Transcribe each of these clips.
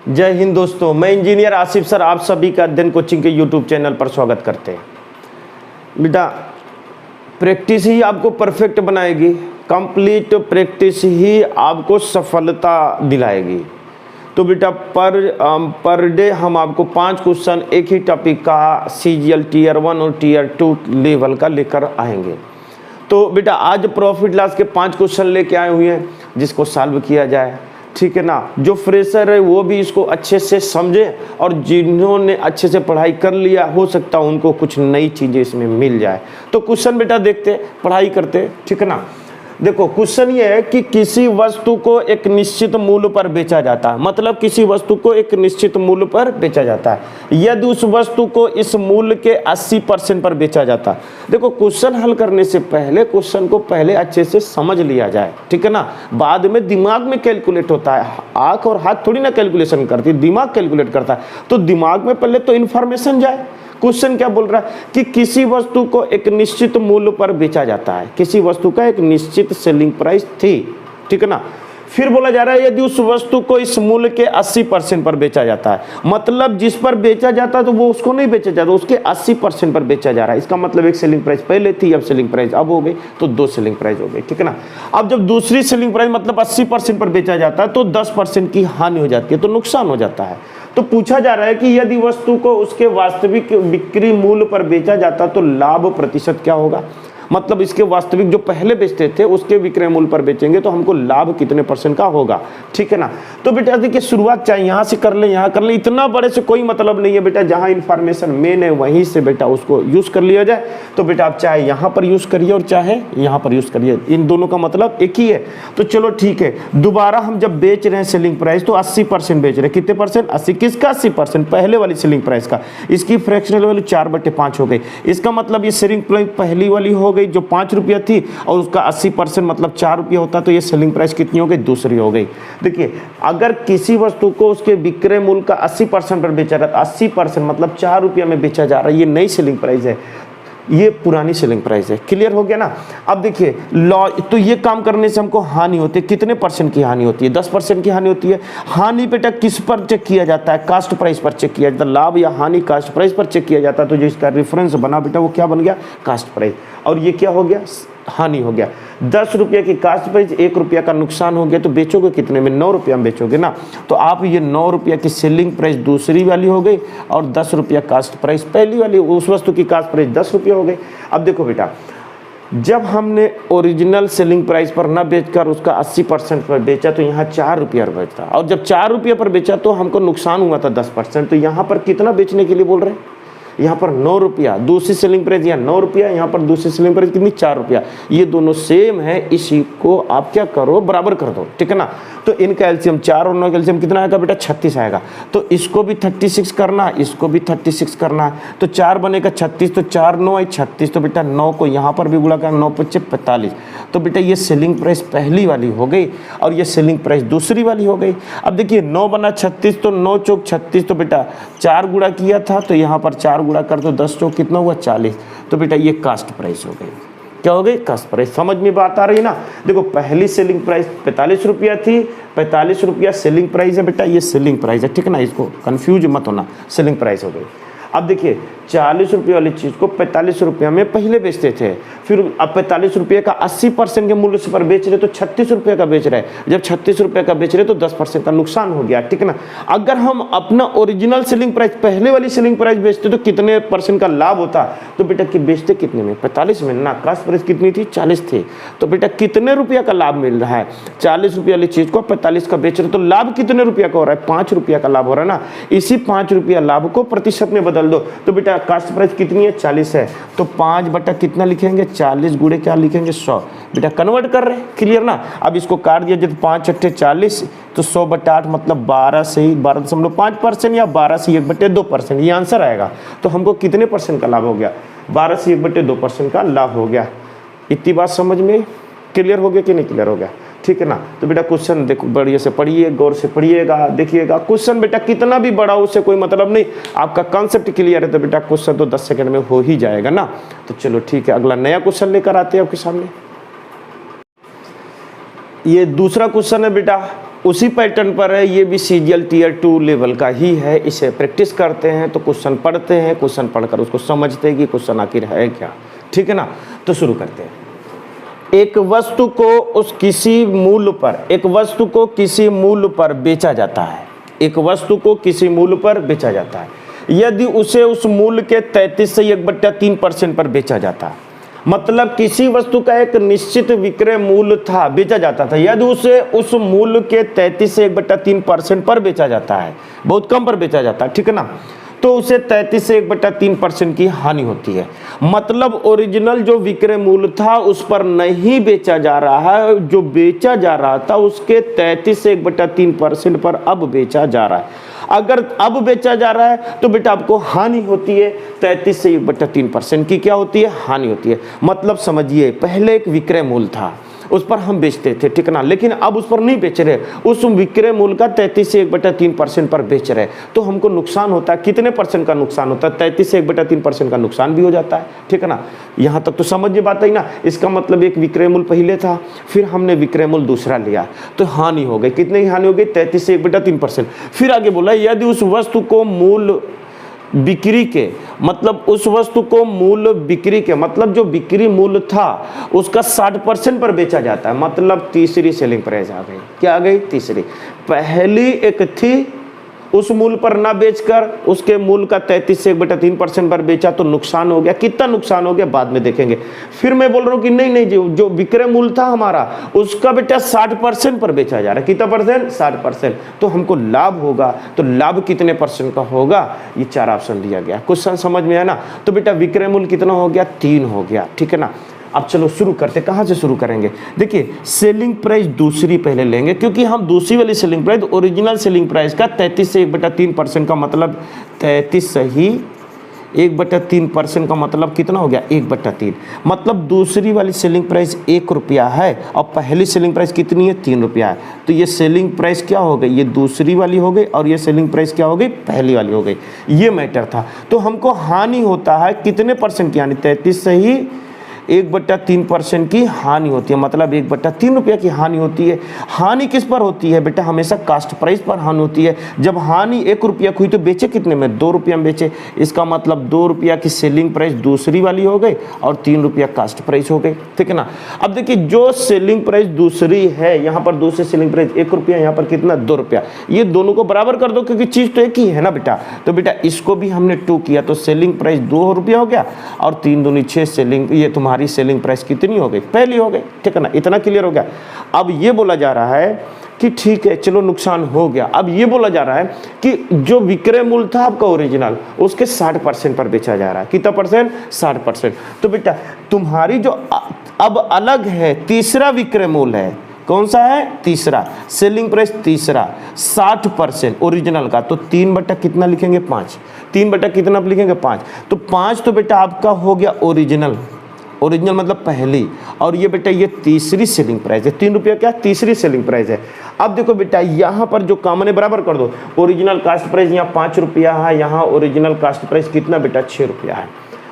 जय हिंद दोस्तों, मैं इंजीनियर आसिफ सर आप सभी का अध्ययन कोचिंग के यूट्यूब चैनल पर स्वागत करते हैं। बेटा, प्रैक्टिस ही आपको परफेक्ट बनाएगी, कंप्लीट प्रैक्टिस ही आपको सफलता दिलाएगी। तो बेटा पर डे हम आपको 5 क्वेश्चन एक ही टॉपिक का CGL टीयर 1 और टीयर 2 लेवल का लेकर आएंगे। तो बेटा आज प्रॉफिट लॉस के 5 क्वेश्चन लेके आए हुए हैं जिसको सॉल्व किया जाए, ठीक है ना। जो फ्रेशर है वो भी इसको अच्छे से समझे और जिन्होंने अच्छे से पढ़ाई कर लिया हो सकता है उनको कुछ नई चीज़ें इसमें मिल जाए। तो क्वेश्चन बेटा देखते, पढ़ाई करते, ठीक है ना। देखो क्वेश्चन ये है कि किसी वस्तु को एक निश्चित मूल्य पर बेचा जाता है, मतलब किसी वस्तु को एक निश्चित मूल्य पर बेचा जाता है यदि उस वस्तु को इस मूल्य के 80% पर बेचा जाता है। देखो क्वेश्चन हल करने से पहले क्वेश्चन को पहले अच्छे से समझ लिया जाए, ठीक है ना। बाद में दिमाग में कैलकुलेट होता है, आंख और हाथ थोड़ी ना कैलकुलेशन करती, दिमाग कैलकुलेट करता है। तो दिमाग में पहले तो इन्फॉर्मेशन जाए। क्वेश्चन क्या बोल रहा है कि किसी वस्तु को एक निश्चित मूल्य पर बेचा जाता है, किसी वस्तु का एक निश्चित सेलिंग प्राइस थी, ठीक है ना। फिर बोला जा रहा है यदि उस वस्तु को इस मूल्य के 80% पर बेचा जाता है, मतलब जिस पर बेचा जाता है तो वो उसको नहीं बेचा जाता, उसके 80% पर बेचा जा रहा है। इसका मतलब एक सेलिंग प्राइस पहले थी, अब सेलिंग प्राइस अब हो गई, तो 2 सेलिंग प्राइस हो गई, ठीक है ना। अब जब दूसरी सेलिंग प्राइस मतलब 80% पर बेचा जाता है तो 10% की हानि हो जाती है, तो नुकसान हो जाता है। तो पूछा जा रहा है कि यदि वस्तु को उसके वास्तविक बिक्री मूल्य पर बेचा जाता तो लाभ प्रतिशत क्या होगा, मतलब इसके वास्तविक जो पहले बेचते थे उसके विक्रय मूल्य पर बेचेंगे तो हमको लाभ कितने % का होगा, ठीक है ना। तो बेटा देखिए शुरुआत चाहे यहाँ से कर ले, यहाँ कर ले, इतना बड़े से कोई मतलब नहीं है बेटा। जहाँ इन्फॉर्मेशन मेन है वहीं से बेटा उसको यूज कर लिया जाए। तो बेटा आप चाहे यहाँ पर यूज करिए और चाहे यहाँ पर यूज करिए, इन दोनों का मतलब एक ही है। तो चलो ठीक है, दोबारा हम जब बेच रहे हैं सेलिंग प्राइस तो 80% बेच रहे हैं। कितने %? 80। किसका 80%? पहले वाली सेलिंग प्राइस का। इसकी फ्रैक्शनल वैल्यू 4/5 हो गई। इसका मतलब ये सेलिंग प्राइस पहली वाली हो गई जो 5 रुपया थी और उसका 80% मतलब 4 रुपया होता, तो ये सेलिंग प्राइस कितनी हो गई? दूसरी हो गई। देखिए अगर किसी वस्तु को उसके विक्रय मूल्य का 80% पर बेचा रहा है, 80% मतलब 4 रुपया में बेचा जा रहा है, ये नई सेलिंग प्राइस है, ये पुरानी सेलिंग प्राइस है। क्लियर हो गया ना। अब देखिए लॉ, तो ये काम करने से हमको हानि होती है। कितने % की हानि होती है? 10% की हानि होती है। हानि बेटा किस पर चेक किया जाता है? कास्ट प्राइस पर चेक किया जाता है। लाभ या हानि कास्ट प्राइस पर चेक किया जाता है। तो जो इसका रेफरेंस बना बेटा वो क्या बन गया? Cost price. और ये क्या हो गया? हानि हो गया। 10 रुपया की कास्ट प्राइस, 1 रुपया का नुकसान हो गया, तो बेचोगे कितने में? 9 रुपया में बेचोगे ना। तो आप ये 9 रुपया की सेलिंग प्राइस दूसरी वाली हो गई और 10 रुपया कास्ट प्राइस पहली वाली, उस वस्तु की कास्ट प्राइस 10 रुपया हो गई। अब देखो बेटा, जब हमने ओरिजिनल सेलिंग प्राइस पर न बेचकर उसका 80% पर बेचा तो यहाँ 4 रुपया बेचता, और जब 4 रुपया पर बेचा तो हमको नुकसान हुआ था 10%। तो यहाँ पर कितना बेचने के लिए बोल रहे हैं? यहाँ पर 9 रुपया दूसरी सेलिंग प्राइस, यहाँ 9 रुपया, यहाँ पर दूसरी सेलिंग प्राइस कितनी? 4 रुपया। ये दोनों सेम है, इसी को आप क्या करो? बराबर कर दो, ठीक है ना। तो इनका एलसीएम 4 और 9 का एलसीएम कितना आएगा बेटा? 36 आएगा। तो इसको भी 36 करना, इसको भी 36 करना। तो 4 बनेगा 36, तो 4 9 36। तो बेटा 9 को यहाँ पर भी गुणा करना, 9 5 45। तो बेटा ये सेलिंग प्राइस पहली वाली हो गई और ये सेलिंग प्राइस दूसरी वाली हो गई। अब देखिए 9 बना 36, तो 9 चौक 36। तो बेटा 4 गुणा किया था तो यहाँ पर 4 गुणा कर दो, 10 चौक कितना हुआ? 40। तो बेटा ये कास्ट प्राइस हो गई। क्या हो गई? Cost price. समझ में बात आ रही है ना। देखो पहली सेलिंग प्राइस 45 रुपया थी, 45 रुपया सेलिंग प्राइस है बेटा, ये सेलिंग प्राइस है, ठीक है ना। इसको कंफ्यूज मत होना, सेलिंग प्राइस हो गई। अब देखिए 40 रुपये वाली चीज़ को 45 रुपया में पहले बेचते थे, फिर अब 45 रुपये का 80% के मूल्य से पर बेच रहे तो 36 रुपये का बेच रहे हैं। जब 36 रुपये का बेच रहे तो 10% का नुकसान हो गया, ठीक है ना। अगर हम अपना ओरिजिनल सेलिंग प्राइस पहले वाली सेलिंग प्राइस बेचते तो कितने % का लाभ होता? तो बेटा कि बेचते कितने में? 45 में ना। कास्ट प्राइस कितनी थी? 40 थी। तो बेटा कितने रुपया का लाभ मिल रहा है? 40 रुपये वाली चीज़ को 45 का बेच रहे तो लाभ कितने रुपया का हो रहा है? 5 रुपया का लाभ हो रहा है ना। इसी 5 रुपया लाभ को प्रतिशत में बदल दो। तो बेटा कास्ट प्राइस कितनी है? 40 है। तो 5 बटा कितना लिखेंगे? 40 गुणे क्या लिखेंगे? 100। बेटा कन्वर्ट कर रहे हैं, क्लियर ना। अब इसको काट दिया जब 5 × 40, तो 100/8 मतलब 12 से ही 12.5% या 12 से 1/2%, ये आंसर आएगा। तो हमको कितने % का लाभ हो गया? 12 से 1/2% का लाभ हो गया। इतनी बात समझ में क्लियर हो गया कि नहीं क्लियर हो गया? ठीक है ना। तो बेटा क्वेश्चन देखो बढ़िया से पढ़िए, गौर से पढ़िएगा, देखिएगा। क्वेश्चन बेटा कितना भी बड़ा हो उससे कोई मतलब नहीं, आपका कॉन्सेप्ट क्लियर है तो बेटा क्वेश्चन तो 10 सेकंड में हो ही जाएगा ना। तो चलो ठीक है, अगला नया क्वेश्चन लेकर आते हैं आपके सामने। ये दूसरा क्वेश्चन है बेटा, उसी पैटर्न पर है, ये भी सीजीएल टीयर 2 लेवल का ही है। इसे प्रैक्टिस करते हैं तो क्वेश्चन पढ़ते हैं, क्वेश्चन पढ़कर उसको समझते हैं कि क्वेश्चन आखिर है क्या, ठीक है ना। तो शुरू करते हैं। एक वस्तु को किसी मूल्य पर बेचा जाता है। एक वस्तु को किसी मूल्य पर बेचा जाता है, यदि उसे उस मूल्य के 33 से 1/3% पर बेचा जाता है। मतलब किसी वस्तु का एक निश्चित विक्रय मूल्य था, बेचा जाता था, यदि उसे उस मूल्य के 33 से 1/3% पर बेचा जाता है, बहुत कम पर बेचा जाता है, ठीक है ना, तो उसे 33 से 1/3% की हानि होती है। मतलब ओरिजिनल जो विक्रय मूल्य था उस पर नहीं बेचा जा रहा है, जो बेचा जा रहा था उसके 33 से 1/3% पर अब बेचा जा रहा है। अगर अब बेचा जा रहा है तो बेटा आपको हानि होती है, 33 से 1/3% की क्या होती है, हानि होती है। मतलब समझिए, पहले एक विक्रय मूल्य था, उस पर हम बेचते थे, ठीक है ना, लेकिन अब उस पर नहीं बेच रहे, उस विक्रय मूल्य का 33 से 1/3% पर बेच रहे, तो हमको नुकसान होता है। कितने परसेंट का नुकसान होता है? 33 से 1/3% का नुकसान भी हो जाता है, ठीक है ना। यहाँ तक तो समझिए बात है ना। इसका मतलब एक विक्रय मूल्य पहले था, फिर हमने विक्रय मूल्य दूसरा लिया, तो हानि हो गई। कितने की हानि हो गई? 33 से 1/3%। फिर आगे बोला, यदि उस वस्तु को मूल्य बिक्री के, मतलब उस वस्तु को मूल्य बिक्री के, मतलब जो बिक्री मूल्य था उसका 60% पर बेचा जाता है। मतलब तीसरी सेलिंग प्राइस आ गई। क्या आ गई? तीसरी। पहली एक थी, उस मूल्य पर ना बेचकर उसके मूल्य का 33 से 1/3% पर बेचा, तो नुकसान हो गया। कितना नुकसान हो गया बाद में देखेंगे। फिर मैं बोल रहा हूँ कि नहीं, जो विक्रय मूल्य था हमारा उसका बेटा 60% पर बेचा जा रहा है। कितना परसेंट? 60%। तो हमको लाभ होगा। तो लाभ कितने परसेंट का होगा? ये 4 ऑप्शन दिया गया। क्वेश्चन समझ में है ना। तो बेटा विक्रय मूल्य कितना हो गया? 3 हो गया, ठीक है ना। अब चलो शुरू करते। कहाँ से शुरू करेंगे? देखिए, सेलिंग प्राइस दूसरी पहले लेंगे, क्योंकि हम दूसरी वाली selling price original selling price का 33 से 1/3% का मतलब 33 सही 1/3% का मतलब कितना हो गया? 1/3। मतलब दूसरी वाली सेलिंग प्राइस 1 रुपया है और पहली सेलिंग प्राइस कितनी है? 3 रुपया है। तो ये सेलिंग प्राइस क्या हो गई? ये दूसरी वाली हो गई और ये सेलिंग प्राइस क्या हो गई? पहली वाली हो गई। ये मैटर था। तो हमको हानि होता है कितने परसेंट की हानि? 33 सही 1/3% की हानि होती है। मतलब 1/3 रुपया की हानि होती है। हानि किस पर होती है बेटा? हमेशा कास्ट प्राइस पर हानि होती है। जब हानि 1 रुपया की हुई तो बेचे कितने में? 2 रुपया में बेचे। इसका मतलब 2 रुपया की सेलिंग प्राइस दूसरी वाली हो गई और 3 रुपया कास्ट प्राइस हो गई, ठीक है ना। अब देखिए, जो सेलिंग प्राइस दूसरी है, यहाँ पर दूसरी सेलिंग प्राइस 1 रुपया, यहाँ पर कितना? 2 रुपया। ये दोनों को बराबर कर दो, क्योंकि चीज तो एक ही है ना बेटा। तो बेटा इसको भी हमने 2 किया, तो सेलिंग प्राइस 2 रुपया हो गया और 3 दूनी 6 सेलिंग, ये तुम्हारी सेलिंग प्राइस कितनी हो गई? पहली हो गई, ठीक है ना। इतना क्लियर हो गया। अब ये बोला जा रहा है कि ठीक है, चलो नुकसान हो गया। अब ये बोला जा रहा है कि जो विक्रय मूल्य था आपका ओरिजिनल, उसके 60% पर बेचा जा रहा है। कितना परसेंट? 60%। तो बेटा तुम्हारी जो अब अलग है, तीसरा विक्रय मूल्य है। कौन सा है? तीसरा। सेलिंग प्राइस तीसरा 60% ओरिजिनल का, तो 3 बटा कितना लिखेंगे? 5। 3 बटा कितना लिखेंगे? 5। तो 5 तो बेटा आपका हो गया ओरिजिनल। ओरिजिनल मतलब पहली, और ये बेटा ये तीसरी सेलिंग प्राइस है। 3 रुपया क्या? तीसरी सेलिंग प्राइस है। अब देखो बेटा, यहाँ पर जो कॉमन है बराबर कर दो। ओरिजिनल कास्ट प्राइस यहाँ 5 रुपया है, यहाँ ओरिजिनल कास्ट प्राइस कितना बेटा? 6 रुपया है।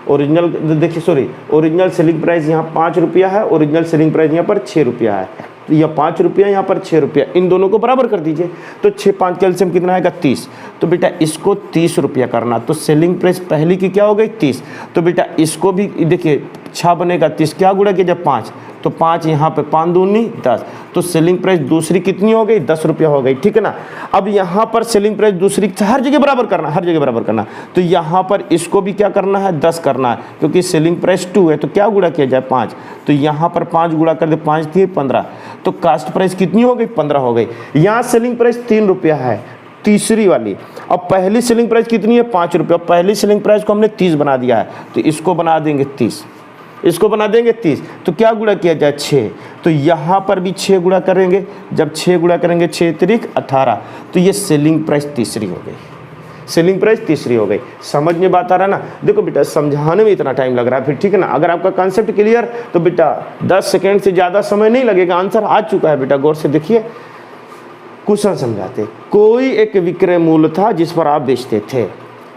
ओरिजिनल देखिए, सॉरी, ओरिजिनल सेलिंग प्राइस यहाँ 5 रुपया है, ओरिजिनल सेलिंग प्राइस यहाँ पर 6 रुपया है। तो यह 5 रुपया, यहाँ पर 6 रुपया, इन दोनों को बराबर कर दीजिए। तो 6 5 कैल्शियम कितना आएगा? 30। तो बेटा इसको 30 रुपया करना, तो सेलिंग प्राइस पहली की क्या हो गई? 30। तो बेटा इसको भी देखिए 6 बनेगा, 30 क्या गुणा किया? जब 5, तो 5 यहाँ पे 5 दूनी 10। तो सेलिंग प्राइस दूसरी कितनी हो गई? 10 रुपया हो गई, ठीक है ना। अब यहाँ पर सेलिंग प्राइस दूसरी हर जगह बराबर करना, हर जगह बराबर करना। तो यहाँ पर इसको भी क्या करना है? 10 करना है, क्योंकि सेलिंग प्राइस 2 है, तो क्या गुणा किया जाए? 5। तो यहाँ पर 5 गुणा कर दे, 5 थी 15। तो कास्ट प्राइस कितनी हो गई? 15 हो गई। यहाँ सेलिंग प्राइस 3 रुपया है, तीसरी वाली। अब पहली सेलिंग प्राइस कितनी है? 5 रुपया। पहली सेलिंग प्राइस को हमने 30 बना दिया है, तो इसको बना देंगे 30, इसको बना देंगे 30। तो क्या गुणा किया जाए? 6। तो यहाँ पर भी 6 गुणा करेंगे। जब 6 गुणा करेंगे, 6 तिरिक 18। तो ये सेलिंग प्राइस तीसरी हो गई। सेलिंग प्राइस तीसरी हो गई। समझ में बात आ रहा है ना? देखो बेटा, समझाने में इतना टाइम लग रहा है फिर, ठीक है ना। अगर आपका कॉन्सेप्ट क्लियर, तो बेटा 10 सेकेंड से ज़्यादा समय नहीं लगेगा। आंसर आ चुका है बेटा, गौर से देखिए। क्वेश्चन समझाते। कोई एक विक्रय मूल्य था जिस पर आप बेचते थे।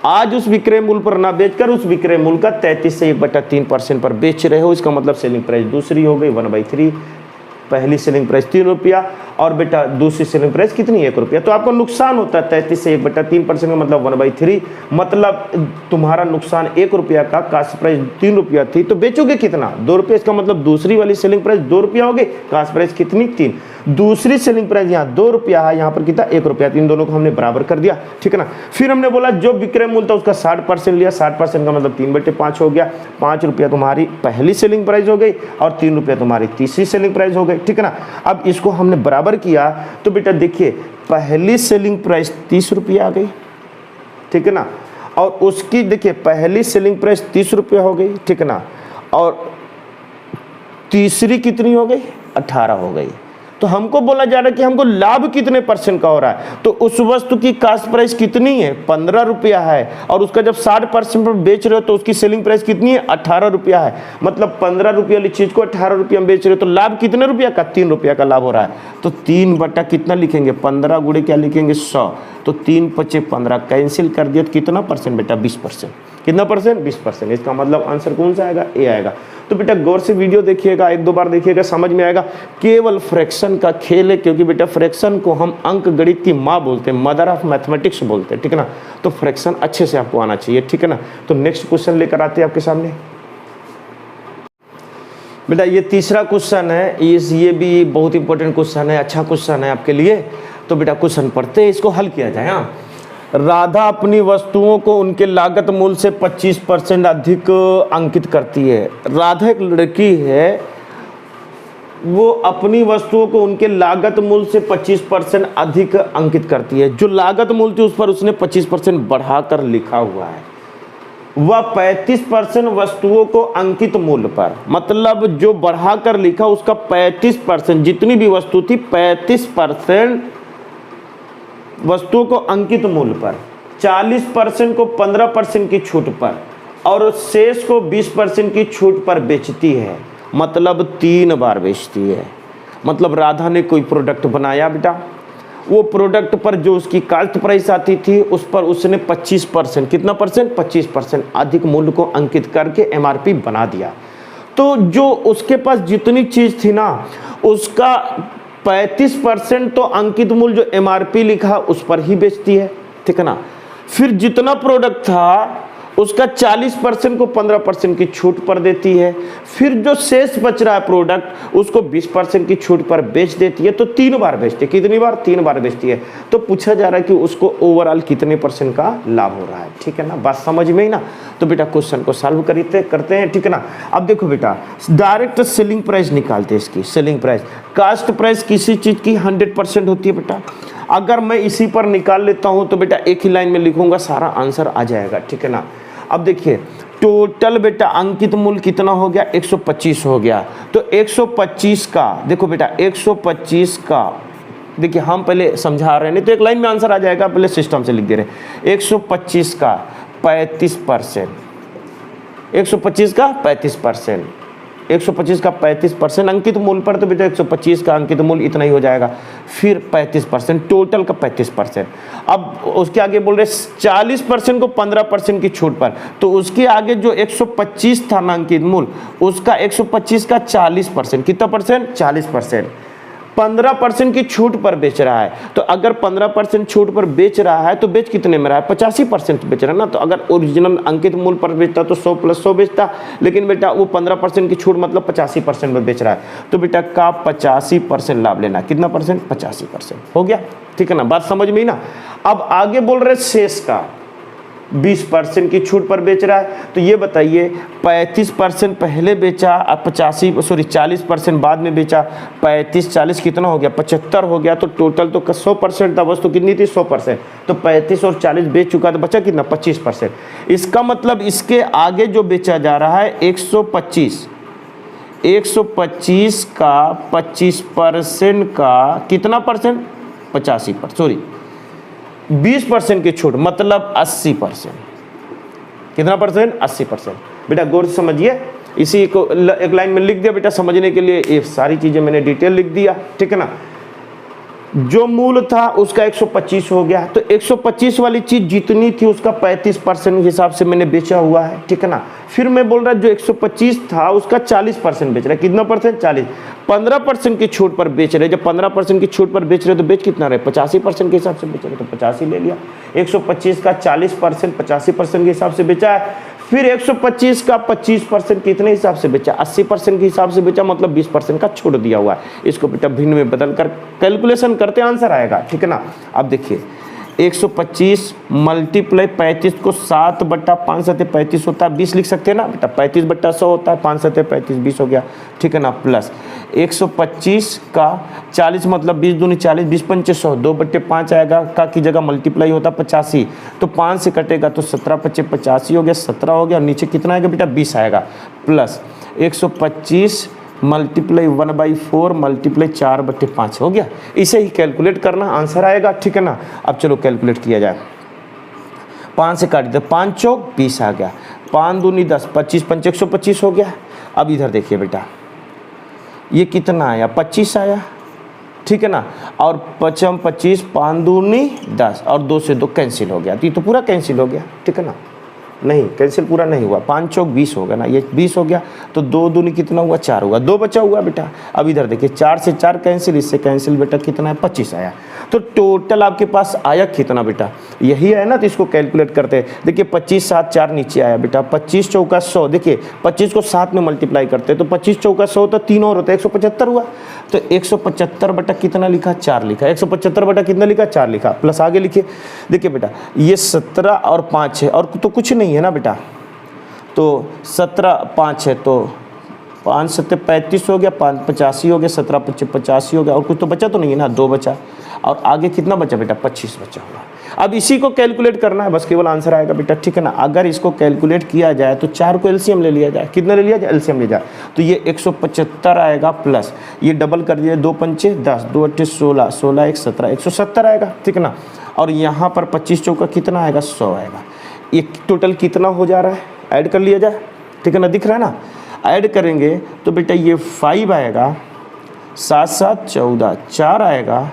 आज उस विक्रय मूल्य पर ना बेचकर उस विक्रय मूल्य का 33 से 1/3% पर बेच रहे हो। इसका मतलब सेलिंग प्राइस दूसरी हो गई, 1/3। पहली सेलिंग प्राइस 3 रुपया और बेटा दूसरी सेलिंग प्राइस कितनी 1 रुपया। तो आपका नुकसान होता है 33 से 1/3% का मतलब 1/3, मतलब तुम्हारा नुकसान 1 रुपया का, कास्ट प्राइस 3 रुपया थी तो बेचोगे कितना 2 रुपये। इसका मतलब दूसरी वाली सेलिंग प्राइस 2 रुपया हो गई, कास्ट प्राइस कितनी 3, दूसरी सेलिंग प्राइस यहाँ 2 रुपया है, यहाँ पर कितना 1 रुपया, इन दोनों को हमने बराबर कर दिया, ठीक है ना। फिर हमने बोला जो विक्रय मूल्य था उसका 60% लिया, 60% का मतलब 3/5 हो गया, 5 रुपया तुम्हारी पहली सेलिंग प्राइस हो गई और 3 रुपया तुम्हारी तीसरी सेलिंग प्राइस हो गई, ठीक है ना। अब इसको हमने बराबर किया तो बेटा देखिए पहली सेलिंग प्राइस 30 रुपया आ गई, ठीक है ना, और उसकी देखिए पहली सेलिंग प्राइस 30 रुपया हो गई, ठीक है ना, और तीसरी कितनी हो गई 18 हो गई। तो हमको बोला जा रहा है कि हमको लाभ कितने % का हो रहा है, तो उस वस्तु की कास्ट प्राइस कितनी है 15 रुपया है और उसका जब 60% पर बेच रहे हो तो उसकी सेलिंग प्राइस कितनी है 18 रुपया है, मतलब 15 रुपया वाली चीज को 18 रुपया में बेच रहे हो तो लाभ कितने रुपया का 3 रुपया का लाभ हो रहा है। तो 3 बटा कितना लिखेंगे 15 गुणे क्या लिखेंगे 100, तो 3 × 15 कैंसिल कर दिया तो कितना % बेटा 20%, कितना % 20%। इसका मतलब आंसर कौन सा आएगा ए आएगा। तो बेटा गौर से वीडियो देखिएगा, 1-2 बार देखिएगा, समझ में आएगा। केवल फ्रैक्शन का खेल है, क्योंकि बेटा फ्रैक्शन को हम अंक गणित की माँ बोलते हैं, मदर ऑफ मैथमेटिक्स बोलते हैं, ठीक है ना। तो फ्रैक्शन अच्छे से आपको आना चाहिए, ठीक है ना। तो नेक्स्ट क्वेश्चन लेकर आते हैं आपके सामने। बेटा ये तीसरा क्वेश्चन है, ये भी बहुत इंपॉर्टेंट क्वेश्चन है, अच्छा क्वेश्चन है आपके लिए। तो बेटा क्वेश्चन पढ़ते हैं, इसको हल किया जाए। हाँ, राधा अपनी वस्तुओं को उनके लागत मूल्य से 25% अधिक अंकित करती है। राधा एक लड़की है, वो अपनी वस्तुओं को उनके लागत मूल्य से 25% अधिक अंकित करती है। जो लागत मूल्य थी उस पर उसने 25% बढ़ाकर लिखा हुआ है। वह 35% वस्तुओं को अंकित मूल्य पर, मतलब जो बढ़ाकर लिखा उसका 35%, जितनी भी वस्तु थी 35% वस्तुओं को अंकित मूल्य पर, 40% को 15% की छूट पर और शेष को 20% की छूट पर बेचती है, मतलब 3 बार बेचती है। मतलब राधा ने कोई प्रोडक्ट बनाया बेटा, वो प्रोडक्ट पर जो उसकी कास्ट प्राइस आती थी उस पर उसने 25%, कितना %, 25% अधिक मूल्य को अंकित करके MRP बना दिया। तो जो उसके पास जितनी चीज थी ना उसका 35% तो अंकित मूल्य जो MRP लिखा उस पर ही बेचती है, ठीक है ना। फिर जितना प्रोडक्ट था उसका 40% को 15% की छूट पर देती है। फिर जो शेष बच रहा है प्रोडक्ट उसको 20% की छूट पर बेच देती है। तो 3 बार बेचती है, कितनी बार 3 बार बेचती है। तो पूछा जा रहा है कि उसको ओवरऑल कितने % का लाभ हो रहा है, ठीक है ना। बात समझ में ही ना। तो बेटा क्वेश्चन को सॉल्व करते हैं, ठीक है ना। अब देखो बेटा डायरेक्ट सेलिंग प्राइस निकालते हैं। इसकी सेलिंग प्राइस, कास्ट प्राइस किसी चीज की 100% होती है बेटा। अगर मैं इसी पर निकाल लेता हूं तो बेटा एक ही लाइन में लिखूंगा, सारा आंसर आ जाएगा, ठीक है ना। अब देखिए टोटल बेटा अंकित मूल्य कितना हो गया 125 हो गया। तो 125 का देखो बेटा 125 का देखिए हम पहले समझा रहे हैं, नहीं तो एक लाइन में आंसर आ जाएगा, पहले सिस्टम से लिख दे रहे हैं। 125 का 35%, 125 का 35%, 125 का 35% अंकित मूल्य पर, तो बेटा 125 का अंकित मूल्य इतना ही हो जाएगा। फिर 35% टोटल का 35%। अब उसके आगे बोल रहे 40% को 15% की छूट पर, तो उसके आगे जो 125 था ना अंकित मूल्य उसका 125 का 40%, कितना %, 40%। 15% की छूट पर बेच रहा है। तो अगर 15% छूट पर बेच रहा है तो बेच कितने में रहा है 85% बेच रहा है ना। तो अगर ओरिजिनल अंकित मूल्य पर बेचता तो 100 + 100 बेचता, लेकिन बेटा वो 15% की छूट मतलब 85% में बेच रहा है। तो बेटा का 85% लाभ लेना, कितना %, 85% हो गया, ठीक है ना। बात समझ में ही ना। अब आगे बोल रहे शेष का 20% की छूट पर बेच रहा है। तो ये बताइए 35% पहले बेचा और 40% बाद में बेचा, 35 40 कितना हो गया 75 हो गया। तो टोटल तो 100% था, वस्तु कितनी थी 100%, तो 35 और 40 बेच चुका तो बचा कितना 25%। इसका मतलब इसके आगे जो बेचा जा रहा है 125 का 25% का कितना %, 85%, सॉरी 20% की छूट मतलब 80%, कितना %, 80%। बेटा गौर से समझिए, इसी को एक लाइन में लिख दिया बेटा समझने के लिए। ये सारी चीजें मैंने डिटेल लिख दिया, ठीक है ना। जो मूल था उसका 125 हो गया, तो 125 वाली चीज जितनी थी उसका 35% के हिसाब से मैंने बेचा हुआ है, ठीक है ना। फिर मैं बोल रहा जो 125 था उसका 40% बेच रहा है। कितना परसेंट? 40। 15% की छूट पर बेच रहे। जब 15% की छूट पर बेच रहे तो बेच कितना रहे? 85% के हिसाब से बेच रहे, तो 85 ले लिया। 125 का 40% 85% के हिसाब से बेचा है। फिर 125 का 25% कितने हिसाब से बेचा? 80% के हिसाब से बेचा, मतलब 20% का छोड़ दिया हुआ है। इसको बेटा भिन्न में बदल कर कैलकुलेशन करते आंसर आएगा, ठीक है ना। अब देखिए 125 मल्टीप्लाई 35 को 7/5 सते 35 होता है, 20 लिख सकते हैं ना बेटा। 35/100 होता है, 5 सते 35, 20 हो गया, ठीक है ना। प्लस 125 का 40 मतलब 20 दूनी 40, 20 पंचे 100, 2/5 आएगा। का की जगह मल्टीप्लाई होता 85, तो 5 से कटेगा तो 17 पच्चे 85 हो गया, 17 हो गया। नीचे कितना आएगा बेटा? 20 आएगा। प्लस 125 मल्टीप्लाई 1/4 मल्टीप्लाई 4/5 हो गया। इसे ही कैलकुलेट करना, आंसर आएगा, ठीक है ना। अब चलो कैलकुलेट किया जाए। 5 से काट दे, 5 चौक 20 आ गया, 5 दूनी 10, 25 पंच 125 हो गया। अब इधर देखिए बेटा, ये कितना आया? 25 आया, ठीक है ना। और 25 25, 5 दूनी 10 और 2 से 2 कैंसिल हो गया, तो ये तो पूरा कैंसिल हो गया, ठीक है ना। नहीं, कैंसिल पूरा नहीं हुआ, 5 चौक 20 हो गया ना, ये 20 हो गया, तो 2 दूनी कितना हुआ? 4 हुआ, 2 बचा हुआ बेटा। अब इधर देखिए 4 से 4 कैंसिल, इससे कैंसिल बेटा कितना है? 25 आया। तो टोटल आपके पास आया कितना बेटा? यही है ना, तो इसको कैलकुलेट करते हैं। देखिए 25 7 4 नीचे आया बेटा, 25 चौका 100। देखिए 25 को 7 में मल्टीप्लाई करते हैं तो 25 चौका 100 तो 3 और होता है, 175 हुआ। तो 175 बटा कितना लिखा? 4 लिखा। 175 बटा कितना लिखा? 4 लिखा। प्लस आगे लिखिए, देखिए बेटा ये 17 और 5 है, और तो कुछ नहीं है ना बेटा, तो 17 5 है, तो 5 सत्ते 35 हो गया, 5 85 हो गया, 17 पच्चे 85 हो गया, और कुछ तो बचा तो नहीं है ना, 2 बचा। और आगे कितना बचा बेटा? 25 बचा हुआ। अब इसी को कैलकुलेट करना है, बस केवल आंसर आएगा बेटा, ठीक है ना। अगर इसको कैलकुलेट किया जाए तो 4 को एलसीएम ले लिया जाए, कितना ले लिया जाए? एलसीएम ले जाए, तो ये 175 आएगा। प्लस ये डबल कर दिया, 2 पंचे 10, 2 अट्ठे 16, 16 1 17, 170 आएगा, ठीक है ना। और यहाँ पर 25 चौका कितना आएगा? 100 आएगा। ये टोटल कितना हो जा रहा है? ऐड कर लिया जाए, ठीक है ना, दिख रहा है ना। ऐड करेंगे तो बेटा ये 5 आएगा, 7 7 14, 4 आएगा,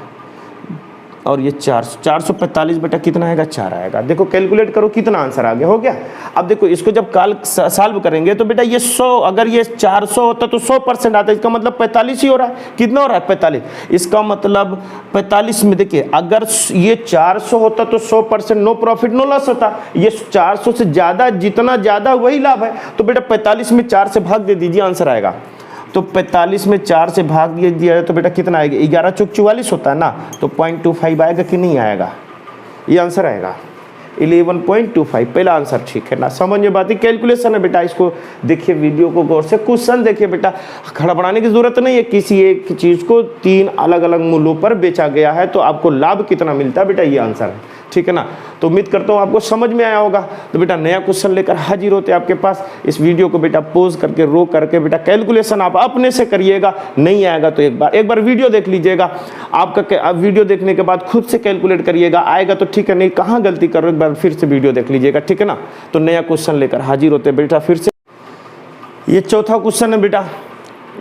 और ये 445 बेटा कितना आएगा? 4 आएगा। देखो कैलकुलेट करो कितना आंसर आ गया, हो गया। अब देखो इसको जब सॉल्व करेंगे तो बेटा ये 100, अगर ये 400 होता तो 100% आता, इसका मतलब 45 ही हो रहा है। कितना हो रहा है? 45। इसका मतलब 45 में देखिए अगर ये 400 होता तो 100% नो प्रॉफिट नो लॉस होता। ये 400 से ज़्यादा, जितना ज़्यादा वही लाभ है, तो बेटा 45 में 4 से भाग दे दीजिए, आंसर आएगा। तो 45 में 4 से भाग दिया तो बेटा कितना आएगा? 11 चौक 44 होता है ना, तो 0.25 आएगा कि नहीं आएगा? ये आंसर आएगा 11.25। पहला आंसर ठीक है ना, समझ में बात है। कैलकुलेशन है बेटा, इसको देखिए, वीडियो को गौर से, क्वेश्चन देखिए बेटा, खड़बड़ाने की जरूरत नहीं है। किसी एक चीज़ को 3 अलग अलग मूल्यों पर बेचा गया है तो आपको लाभ कितना मिलता है बेटा, ये आंसर है, ठीक है ना। तो उम्मीद करता हूँ आपको समझ में आया होगा। तो बेटा नया क्वेश्चन लेकर हाजिर होते हैं आपके पास। इस वीडियो को बेटा पॉज करके, रोक करके बेटा कैलकुलेशन आप अपने से करिएगा। नहीं आएगा तो एक बार वीडियो देख लीजिएगा। आपका वीडियो देखने के बाद खुद से कैलकुलेट करिएगा, आएगा तो ठीक है, नहीं कहाँ गलती कर रहे हो एक बार फिर से वीडियो देख लीजिएगा, ठीक है ना। तो नया क्वेश्चन लेकर हाजिर होते हैं बेटा फिर से। ये चौथा क्वेश्चन है बेटा,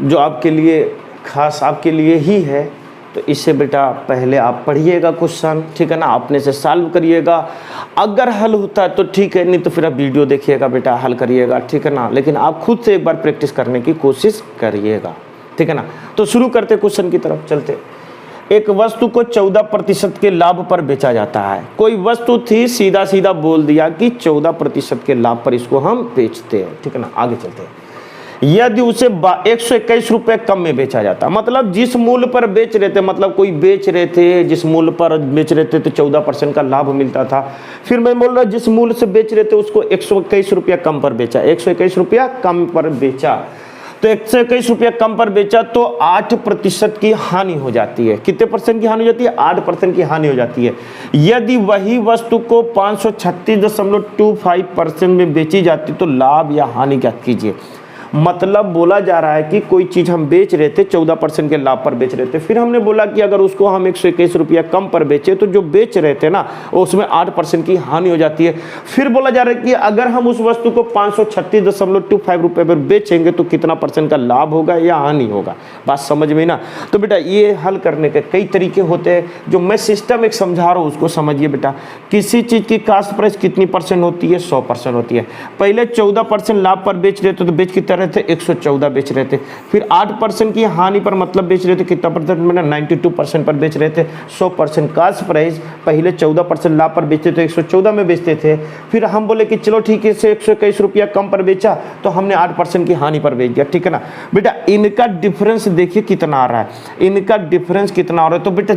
जो आपके लिए खास आपके लिए ही है। तो इससे बेटा पहले आप पढ़िएगा क्वेश्चन, ठीक है ना, अपने से सॉल्व करिएगा। अगर हल होता है तो ठीक है, नहीं तो फिर आप वीडियो देखिएगा बेटा, हल करिएगा, ठीक है ना। लेकिन आप खुद से एक बार प्रैक्टिस करने की कोशिश करिएगा, ठीक है ना। तो शुरू करते क्वेश्चन की तरफ चलते। एक वस्तु को 14% के लाभ पर बेचा जाता है। कोई वस्तु थी, सीधा सीधा बोल दिया कि 14% के लाभ पर इसको हम बेचते हैं, ठीक है ना। आगे चलते हैं। यदि उसे 121 रुपये कम में बेचा जाता, मतलब जिस मूल्य पर बेच रहे थे, मतलब कोई बेच रहे थे, जिस मूल्य पर बेच रहे थे तो 14% का लाभ मिलता था। फिर मैं बोल रहा जिस मूल्य से बेच रहे थे उसको 121 रुपया कम पर बेचा, 121 रुपया कम पर बेचा। तो 121 रुपया कम पर बेचा तो 8% की हानि हो जाती है। कितने परसेंट की हानि हो जाती है? 8% की हानि हो जाती है। यदि वही वस्तु को 536.25% में बेची जाती तो लाभ या हानि क्या कीजिए। मतलब बोला जा रहा है कि कोई चीज़ हम बेच रहे थे 14% के लाभ पर बेच रहे थे, फिर हमने बोला कि अगर उसको हम 121 रुपया कम पर बेचे तो जो बेच रहे थे ना उसमें 8% की हानि हो जाती है। फिर बोला जा रहा है कि अगर हम उस वस्तु को 536.25 रुपये पर बेचेंगे तो कितना % का लाभ होगा या हानि होगा। बात समझ में ना। तो बेटा ये हल करने के कई तरीके होते हैं, जो मैं सिस्टम एक समझा रहा हूँ उसको समझिए बेटा। किसी चीज़ की कास्ट प्राइस कितनी % होती है? 100% होती है। पहले 14% लाभ पर बेच रहे थे तो बेच कितना रहे थे? 114 बेच रहे थे। फिर 8% की हानि पर मतलब बेच रहे थे, कितना % में? 92% पर बेच रहे थे। 100% कास्ट प्राइस पहले 14% लाभ पर बेचते थे, 114 में बेचते थे। फिर हम बोले कि चलो ठीक है, इसे 121 रुपया कम पर बेचा तो हमने 8% की हानि पर बेच दिया, ठीक है ना बेटा। इनका डिफरेंस देखिए कितना आ रहा है, इनका डिफरेंस कितना आ रहा है। तो बेटा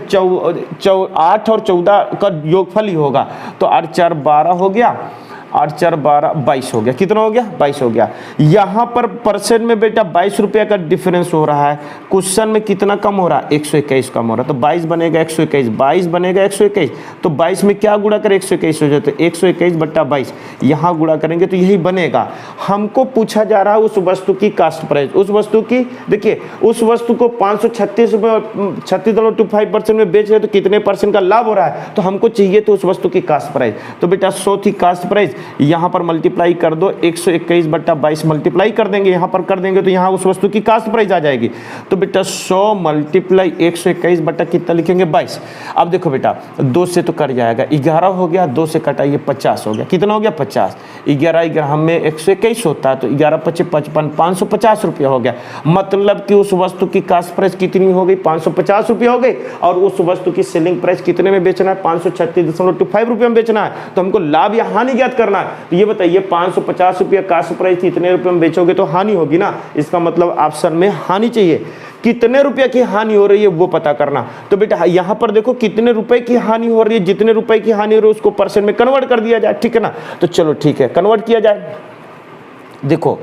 8 और 14 का योगफल ही होगा, तो 8 4 12 हो गया, 8 4 12 22 हो गया। कितना हो गया? 22 हो गया। यहाँ पर परसेंट में बेटा 22 रुपये का डिफरेंस हो रहा है। क्वेश्चन में कितना कम हो रहा है? 121 कम हो रहा है। तो 22 बनेगा 121, 22 बनेगा 121। तो 22 में क्या गुणा करें? 121 हो जाता है। 121 बट्टा 22 यहाँ गुणा करेंगे तो यही बनेगा। हमको पूछा जा रहा है उस वस्तु की कास्ट प्राइस, उस वस्तु की, देखिए उस वस्तु को 536 रुपये 36.25% में बेच रहे तो कितने % का लाभ हो रहा है? तो हमको चाहिए तो उस वस्तु की कास्ट प्राइस। तो बेटा 100 थी कास्ट प्राइस, यहाँ पर मल्टीप्लाई कर दो, 121 बट्टा 22 मल्टीप्लाई कर देंगे, यहाँ पर कर देंगे तो यहाँ उस वस्तु की कास्ट प्राइस आ जाएगी। तो बेटा 100 मल्टीप्लाई 121 बट्टा कितना लिखेंगे? 22। अब देखो बेटा 2 से तो कट जाएगा, 11 हो गया, 2 से कटाइए 50 हो गया। कितना हो गया? 50। 11 में 121 होता है तो 11 5 55, 550 रुपया हो गया। मतलब कि उस वस्तु की कास्ट प्राइस कितनी हो गई? 550 रुपया हो गई। और उस वस्तु की सेलिंग प्राइस कितने में बेचना है? 536.25 रुपये में बेचना है। तो हमको लाभ या हानि ज्ञात करना है। तो ये बताइए 550 रुपया कास्ट प्राइस थी, इतने रुपए में बेचोगे तो हानि होगी ना। इसका मतलब ऑप्शन में हानि चाहिए। कितने रुपए की हानि हो रही है वो पता करना। तो बेटा यहां पर देखो कितने रुपए की हानि हो रही है, जितने रुपए की हानि हो रही है उसको परसेंट में कन्वर्ट कर दिया जाए, ठीक है ना। तो चलो ठीक है, कन्वर्ट किया जाए। देखो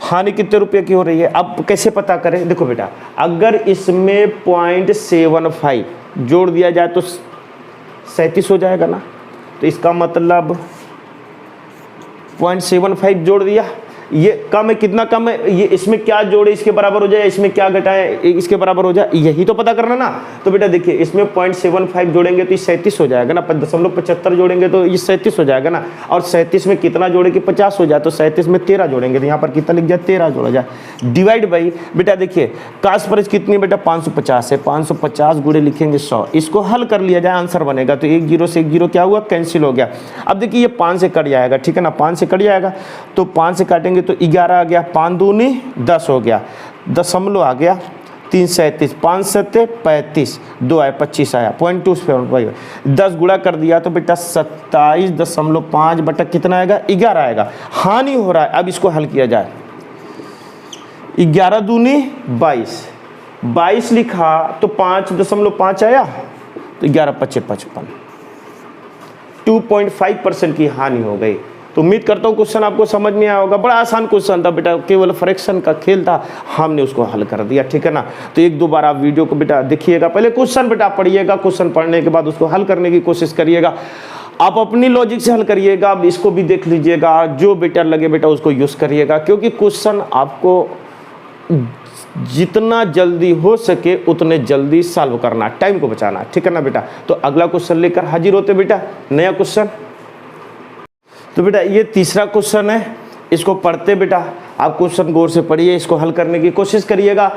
हानि कितने रुपए की हो रही है, अब कैसे पता करें? देखो बेटा अगर इसमें 0.75 जोड़ दिया जाए तो 37 हो जाएगा ना। तो इसका मतलब 0.75 जोड़ दिया, ये कम है, कितना कम है, ये इसमें क्या जोड़े इसके बराबर हो जाए, इसमें क्या घटाए इसके बराबर हो जाए, यही तो पता करना ना। तो बेटा देखिए इसमें 0.75 जोड़ेंगे तो ये 37 हो जाएगा ना, 0.75 जोड़ेंगे तो ये 37 हो जाएगा ना। और 37 में कितना जोड़े कि 50 हो जाए, तो 37 में 13 जोड़ेंगे तो यहाँ पर कितना लिख जाए? 13 जोड़ा जाए। डिवाइड बाई बेटा देखिए कास्ट प्राइस कितनी बेटा? 550 है, 550 गुणे लिखेंगे 100। इसको हल कर लिया जाए, आंसर बनेगा। तो 1 0 से 1 0 क्या हुआ? कैंसिल हो गया। अब देखिए ये 5 से कट जाएगा, ठीक है ना, 5 से कट जाएगा। तो 5 से काटेंगे तो 11 आ गया, 5 दूनी 10 हो गया, दशमलव आ गया, 3 37, 5 7 35, 2 आया 25 आया, 0.25 10 गुणा कर दिया तो बेटा 27.5 बटा कितना आएगा? 11 आएगा। हानि हो रहा है, अब इसको हल किया जाए। 11 दूनी 22, 22 लिखा तो 5.5 आया तो 11 5 55, 2.5% की हानि हो गई। तो उम्मीद करता हूँ क्वेश्चन आपको समझ में आया होगा। बड़ा आसान क्वेश्चन था बेटा, केवल फ्रैक्शन का खेल था, हमने उसको हल कर दिया, ठीक है ना। तो 1-2 बार आप वीडियो को बेटा देखिएगा, पहले क्वेश्चन बेटा पढ़िएगा, क्वेश्चन पढ़ने के बाद उसको हल करने की कोशिश करिएगा। आप अपनी लॉजिक से हल करिएगा, आप इसको भी देख लीजिएगा, जो बेटर लगे बेटा उसको यूज़ करिएगा, क्योंकि क्वेश्चन आपको जितना जल्दी हो सके उतने जल्दी सॉल्व करना, टाइम को बचाना, ठीक है ना बेटा। तो अगला क्वेश्चन लेकर हाजिर होते बेटा, नया क्वेश्चन। तो बेटा ये तीसरा क्वेश्चन है, इसको पढ़ते बेटा आप क्वेश्चन गौर से पढ़िए, इसको हल करने की कोशिश करिएगा।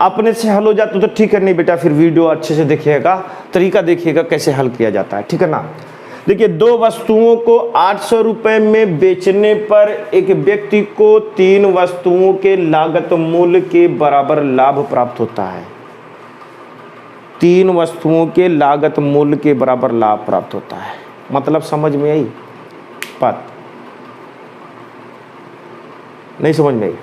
अपने से हल हो जाता तो ठीक है, नहीं बेटा फिर वीडियो अच्छे से देखिएगा, तरीका देखिएगा कैसे हल किया जाता है, ठीक है ना। देखिए 2 वस्तुओं को 800 रुपये में बेचने पर एक व्यक्ति को 3 वस्तुओं के लागत मूल्य के बराबर लाभ प्राप्त होता है। 3 वस्तुओं के लागत मूल्य के बराबर लाभ प्राप्त होता है, मतलब समझ में आई बात? नहीं समझ में आई?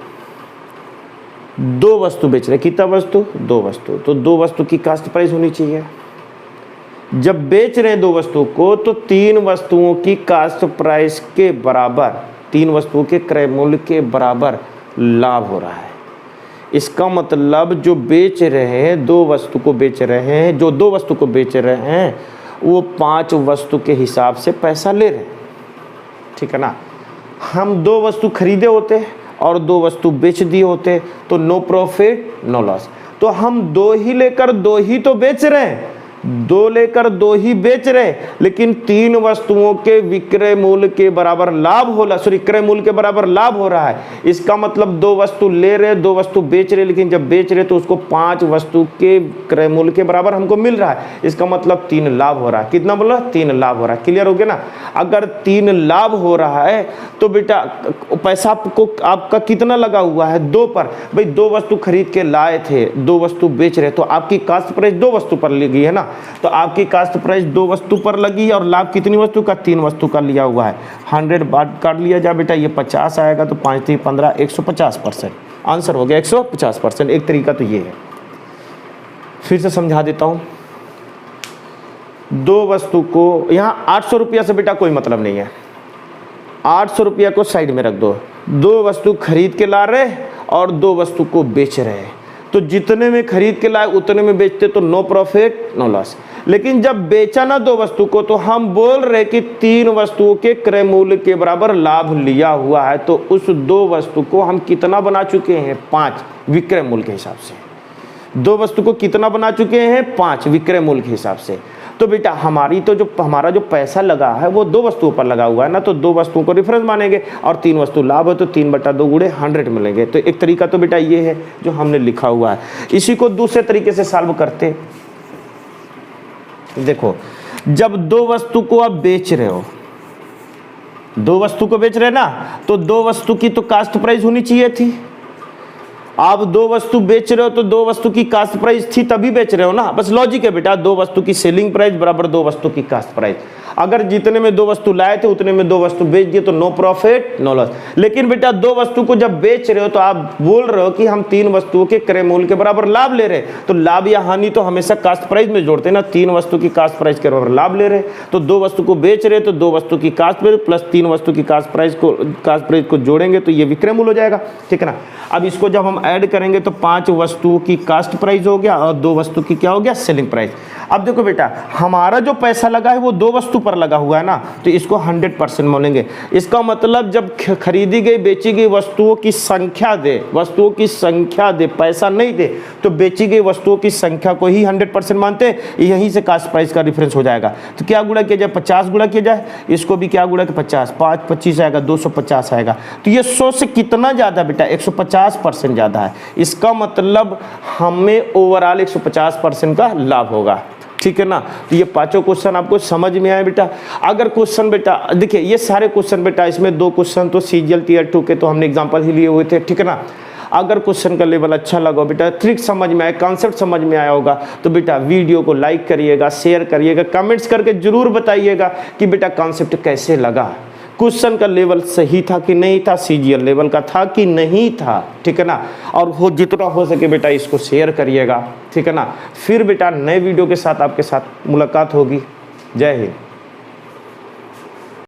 2 वस्तु बेच रहे, कितना वस्तु? 2 वस्तु। तो 2 वस्तु की कास्ट प्राइस होनी चाहिए। जब बेच रहे हैं 2 वस्तु को तो 3 वस्तुओं की कास्ट प्राइस के बराबर, 3 वस्तुओं के क्रय मूल्य के बराबर लाभ हो रहा है। इसका मतलब जो बेच रहे हैं 2 वस्तु को बेच रहे हैं, जो 2 वस्तु को बेच रहे हैं वो 5 वस्तु के हिसाब से पैसा ले रहे हैं, ठीक है ना। हम 2 वस्तु खरीदे होते और 2 वस्तु बेच दिए होते तो नो प्रॉफिट नो लॉस। तो हम 2 ही लेकर 2 ही तो बेच रहे हैं, 2 लेकर 2 ही बेच रहे, लेकिन 3 वस्तुओं के विक्रय मूल्य के बराबर लाभ हो रहा, सॉरी क्रय मूल्य के बराबर लाभ हो रहा है। इसका मतलब 2 वस्तु ले रहे, 2 वस्तु बेच रहे, लेकिन जब बेच रहे तो उसको 5 वस्तु के क्रय मूल्य के बराबर हमको मिल रहा है। इसका मतलब 3 लाभ हो रहा है। कितना बोला? 3 लाभ हो रहा है। क्लियर हो गया ना? अगर 3 लाभ हो रहा है तो बेटा पैसा आपका कितना लगा हुआ है? 2 पर। भाई 2 वस्तु खरीद के लाए थे, 2 वस्तु बेच रहे, तो आपकी कास्ट प्राइस 2 वस्तु पर लगी है ना, तो आपकी कास्ट प्राइस 2 वस्तु पर लगी और लाभ कितनी वस्तु का? 3 वस्तु का लिया हुआ है। 100 बात काट लिया जाए बेटा, ये 50 आएगा तो 5 3 15 150%। आंसर हो गया 150%। एक तरीका तो ये है। फिर से समझा देता हूं। 2 वस्तु को यहां 800 रुपया से बेटा कोई मतलब नहीं है, 800 रुपया को साइड में रख दो। 2 वस्तु खरीद के ला रहे और 2 वस्तु को बेच रहे हैं, तो जितने में खरीद के लाए उतने में बेचते तो नो प्रॉफिट नो लॉस। लेकिन जब बेचा ना 2 वस्तु को तो हम बोल रहे कि 3 वस्तुओं के क्रय मूल्य के बराबर लाभ लिया हुआ है, तो उस 2 वस्तु को हम कितना बना चुके हैं? 5 विक्रय मूल्य के हिसाब से। 2 वस्तु को कितना बना चुके हैं? 5 विक्रय मूल्य के हिसाब से। तो बेटा हमारा जो पैसा लगा है वो 2 वस्तुओं पर लगा हुआ है ना, तो 2 वस्तुओं को रेफरेंस मानेंगे और 3 वस्तु लाभ है तो 3/2 गुणे 100 मिलेंगे। तो एक तरीका तो बेटा ये है जो हमने लिखा हुआ है। इसी को दूसरे तरीके से सॉल्व करते। देखो, जब 2 वस्तु को आप बेच रहे हो, 2 वस्तु को बेच रहे ना, तो 2 वस्तु की तो कास्ट प्राइस होनी चाहिए थी। आप 2 वस्तु बेच रहे हो तो 2 वस्तु की कास्ट प्राइस थी तभी बेच रहे हो ना, बस लॉजिक है बेटा। 2 वस्तु की सेलिंग प्राइस बराबर 2 वस्तु की कास्ट प्राइस। अगर जितने में 2 वस्तु लाए थे उतने में 2 वस्तु बेच दिए तो नो प्रॉफिट नो लॉस। लेकिन बेटा 2 वस्तु को जब बेच रहे हो तो आप बोल रहे हो कि हम 3 वस्तुओं के क्रय मूल्य के बराबर लाभ ले रहे हैं, तो लाभ या हानि तो हमेशा कास्ट प्राइस में जोड़ते हैं ना। 3 वस्तु की कास्ट प्राइस के बराबर लाभ ले रहे हैं, तो 2 वस्तु को बेच रहे तो 2 वस्तु की कास्ट प्राइस प्लस 3 वस्तु की कास्ट प्राइस को जोड़ेंगे तो ये विक्रय मूल्य हो जाएगा। ठीक है ना? अब इसको जब हम ऐड करेंगे तो 5 वस्तुओं की कास्ट प्राइस हो गया और 2 वस्तु की क्या हो गया? Selling price. अब देखो बेटा, हमारा जो पैसा लगा है वो 2 वस्तु पर लगा हुआ है ना, तो इसको 100% मानेंगे। इसका मतलब जब खरीदी गई बेची गई वस्तुओं की संख्या दे, पैसा नहीं दे, तो बेची गई वस्तुओं की संख्या को ही 100% मानते, यहीं से कास्ट प्राइस का रेफरेंस हो जाएगा। तो क्या गुणा किया जाए? 50 गुणा किया जाए, इसको भी क्या गुणा कि 50, 5 25 आएगा, 250 आएगा। तो ये 100 से कितना ज़्यादा बेटा? 150% ज़्यादा है। इसका मतलब हमें ओवरऑल 150% का लाभ होगा। ठीक है ना? तो ये 5 क्वेश्चन आपको समझ में आए बेटा। अगर क्वेश्चन बेटा देखिए, ये सारे क्वेश्चन बेटा, इसमें 2 क्वेश्चन तो सीजीएल टियर 2 के तो हमने एग्जांपल ही लिए हुए थे। ठीक है ना? अगर क्वेश्चन का लेवल अच्छा लगा बेटा, ट्रिक समझ में आए, कॉन्सेप्ट समझ में आया होगा, तो बेटा वीडियो को लाइक करिएगा, शेयर करिएगा, कमेंट्स करके जरूर बताइएगा कि बेटा कॉन्सेप्ट कैसे लगा, क्वेश्चन का लेवल सही था कि नहीं था, सीजीएल लेवल का था कि नहीं था। ठीक है ना? और वो जितना हो सके बेटा इसको शेयर करिएगा। ठीक है ना? फिर बेटा नए वीडियो के साथ आपके साथ मुलाकात होगी। जय हिंद।